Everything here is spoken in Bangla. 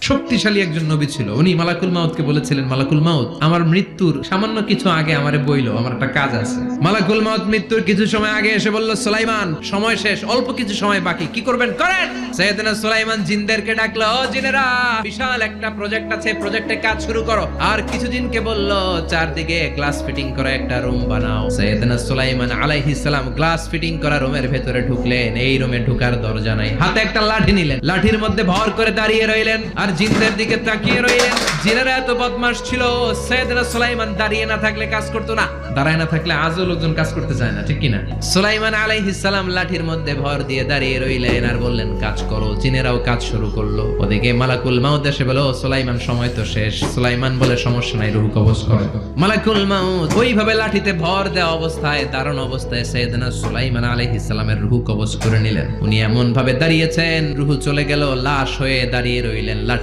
শক্তিশালী একজন নবী ছিল। উনি মালাকুল মাউতকে বলেছিলেন, মালাকুল মাউত, আমার মৃত্যুর সামান্য কিছু আগে আমারে বইলো, আমার একটা কাজ আছে। মালাকুল মাউত মৃত্যুর কিছু সময় আগে এসে বলল, সুলাইমান, সময় শেষ, অল্প কিছু সময় বাকি, কি করবেন করেন। সাইয়েদনা সুলাইমান জিনদেরকে ডাকলো, ও জিনেরা, বিশাল একটা প্রজেক্ট আছে, প্রজেক্টে কাজ শুরু করো। আর কিছু জিনকে বলল, চারদিকে গ্লাস ফিটিং করা একটা রুম বানাও। সাইয়েদনা সুলাইমান আলাইহিস সালাম গ্লাস ফিটিং করা রুমের ভেতরে ঢুকলেন। এই রুমে ঢুকার দরজা নাই, হাতে একটা লাঠি নিলেন, লাঠির মধ্যে ভর করে দাঁড়িয়ে রইলেন আর জিনদের দিকে তাকিয়ে রইলেন। জিনেরা এত বদমাশ ছিল, সাইয়েদনা সুলাইমান দাঁড়িয়ে না থাকলে কাজ করতো না, দাঁড়ায় না থাকলে আজও লোকজন কাজ করতে চায় না, ঠিক কিনা? সুলাইমান আলাইহিস সালাম লাঠির মধ্যে ভর দিয়ে দাঁড়িয়ে রইলেন আর বললেন, কাজ করো। জিনেরাও কাজ শুরু করলো। ওদিকে মালাকুল মাউত এসে বলো, সুলাইমান, সময় তো শেষ। সুলাইমান বলে, সমস্যা নাই, রূহ কবজ করো। মালাকুল মাউত ওইভাবে লাঠিতে ভর দেওয়া অবস্থায়, দারুণ অবস্থায় সাইয়েদনা সুলাইমান আলাইহিস সালামের রূহ কবজ করে নিলেন। উনি এমন ভাবে দাঁড়িয়েছেন, রূহ চলে গেল, লাশ হয়ে দাঁড়িয়ে রইলেন। লাঠি